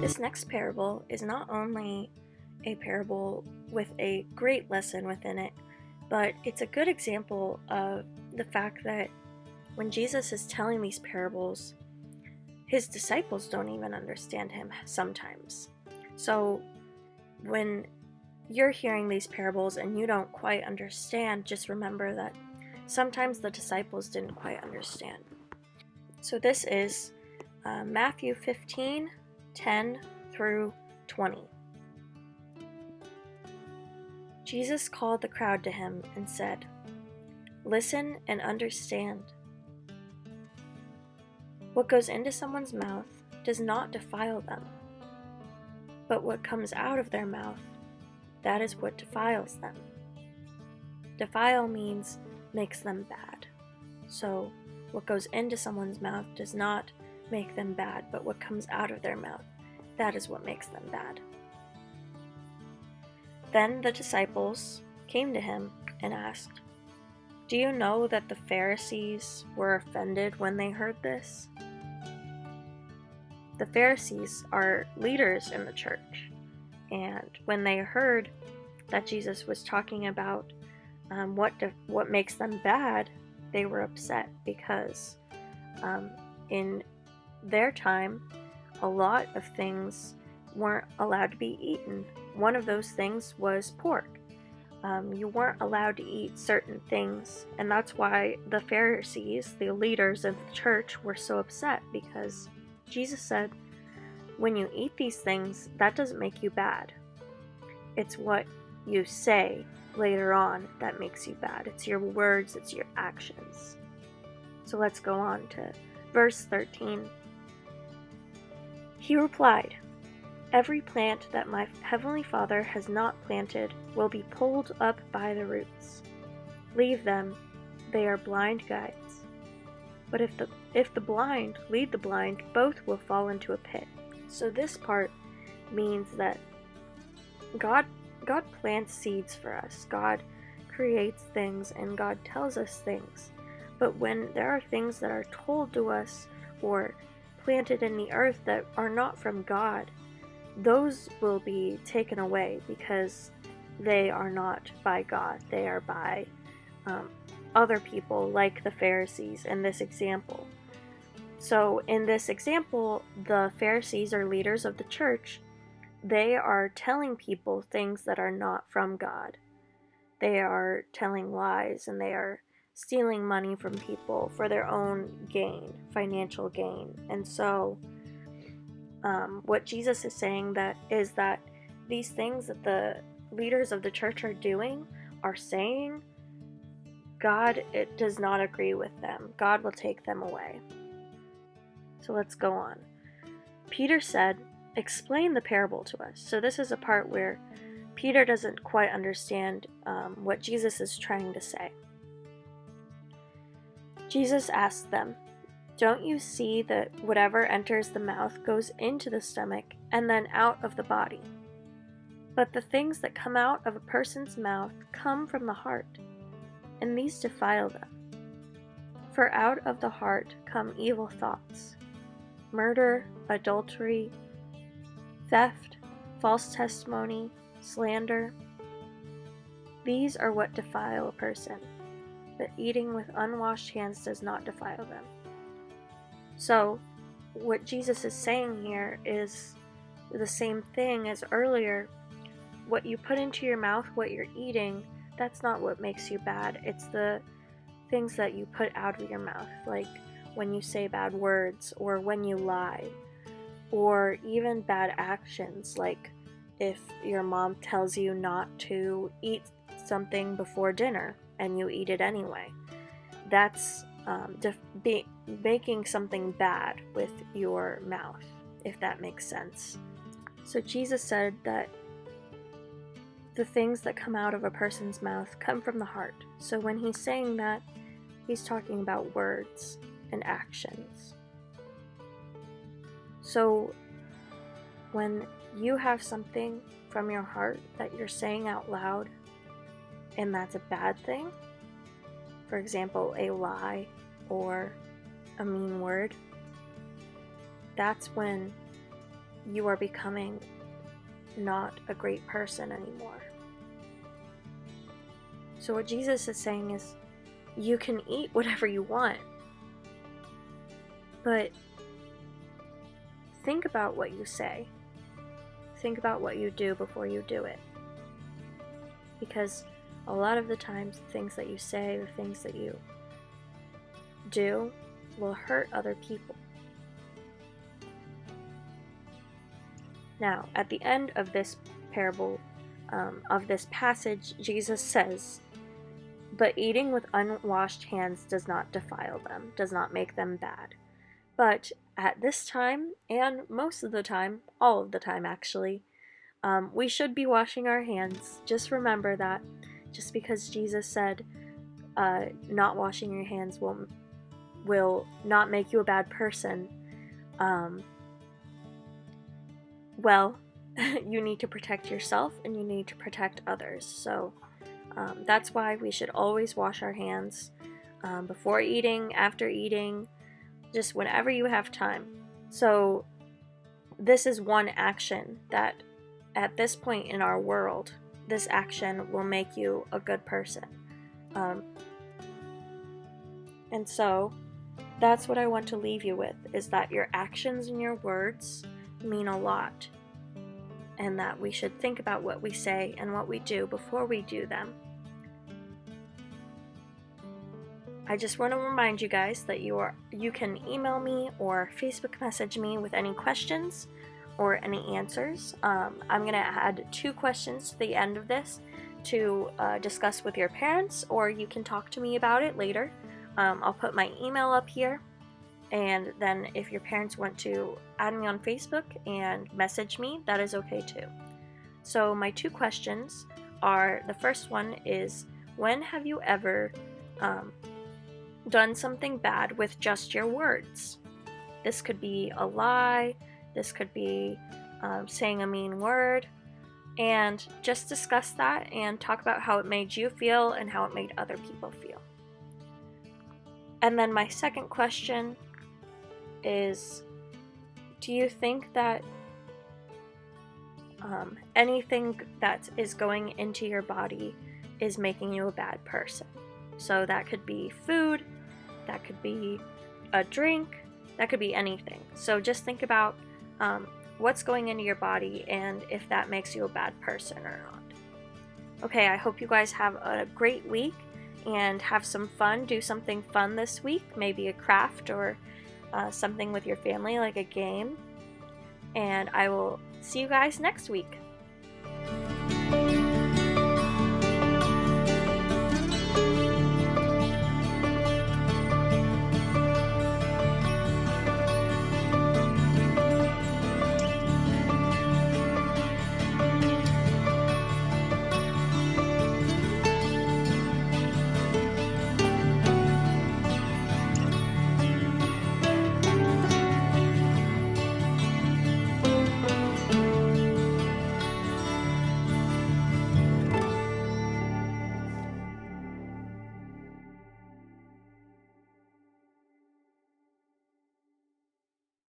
This next parable is not only a parable with a great lesson within it, but it's a good example of the fact that when Jesus is telling these parables, his disciples don't even understand him sometimes. So when you're hearing these parables and you don't quite understand, just remember that sometimes the disciples didn't quite understand. So this is Matthew 15:10 through 20. Jesus called the crowd to him and said, "Listen and understand. What goes into someone's mouth does not defile them, but what comes out of their mouth, that is what defiles them." Defile means makes them bad. So what goes into someone's mouth does not make them bad, but what comes out of their mouth, that is what makes them bad. Then the disciples came to him and asked, "Do you know that the Pharisees were offended when they heard this?" The Pharisees are leaders in the church, and when they heard that Jesus was talking about what makes them bad, they were upset because in their time, a lot of things weren't allowed to be eaten. One of those things was pork. You weren't allowed to eat certain things, and that's why the Pharisees, the leaders of the church, were so upset, because Jesus said, when you eat these things, that doesn't make you bad. It's what you say later on that makes you bad. It's your words, it's your actions. So let's go on to verse 13. He replied, "Every plant that my heavenly Father has not planted will be pulled up by the roots. Leave them, they are blind guides. But if the blind lead the blind, both will fall into a pit." So this part means that God plants seeds for us. God creates things and God tells us things. But when there are things that are told to us or planted in the earth that are not from God, those will be taken away because they are not by God. They are by other people, like the Pharisees in this example. So in this example, the Pharisees are leaders of the church. They are telling people things that are not from God. They are telling lies, and they are stealing money from people for their own gain, financial gain. And so what Jesus is saying is that these things that the leaders of the church are saying, God, it does not agree with them. God will take them away. So let's go on. Peter said, "Explain the parable to us." So this is a part where Peter doesn't quite understand what Jesus is trying to say. Jesus asked them, "Don't you see that whatever enters the mouth goes into the stomach and then out of the body? But the things that come out of a person's mouth come from the heart, and these defile them. For out of the heart come evil thoughts, murder, adultery, theft, false testimony, slander. These are what defile a person, but eating with unwashed hands does not defile them." So, what Jesus is saying here is the same thing as earlier. What you put into your mouth, what you're eating, that's not what makes you bad. It's the things that you put out of your mouth, like when you say bad words, or when you lie, or even bad actions, like if your mom tells you not to eat something before dinner and you eat it anyway. That's making something bad with your mouth, if that makes sense. So Jesus said that the things that come out of a person's mouth come from the heart. So when he's saying that, he's talking about words and actions. So when you have something from your heart that you're saying out loud, and that's a bad thing, for example, a lie or a mean word, that's when you are becoming not a great person anymore. So what Jesus is saying is, you can eat whatever you want, but think about what you say. Think about what you do before you do it. Because a lot of the times, the things that you say, the things that you do, will hurt other people. Now, at the end of this parable, of this passage, Jesus says, "But eating with unwashed hands does not defile them, does not make them bad. But at this time, and most of the time, all of the time actually, we should be washing our hands. Just remember that. Just because Jesus said not washing your hands will not make you a bad person, well, you need to protect yourself and you need to protect others. So that's why we should always wash our hands before eating, after eating, just whenever you have time. So this is one action that at this point in our world, this action will make you a good person. And so that's what I want to leave you with, is that your actions and your words mean a lot, and that we should think about what we say and what we do before we do them. I just want to remind you guys that you can email me or Facebook message me with any questions or any answers. I'm going to add 2 questions to the end of this to discuss with your parents, or you can talk to me about it later. I'll put my email up here, and then if your parents want to add me on Facebook and message me, that is okay too. So my 2 questions are, the first one is, when have you ever done something bad with just your words? This could be a lie, this could be saying a mean word, and just discuss that and talk about how it made you feel and how it made other people feel. And then my second question is, do you think that anything that is going into your body is making you a bad person? So that could be food, that could be a drink, that could be anything. So just think about what's going into your body and if that makes you a bad person or not. Okay, I hope you guys have a great week and have some fun. Do something fun this week, maybe a craft or something with your family, like a game. And I will see you guys next week.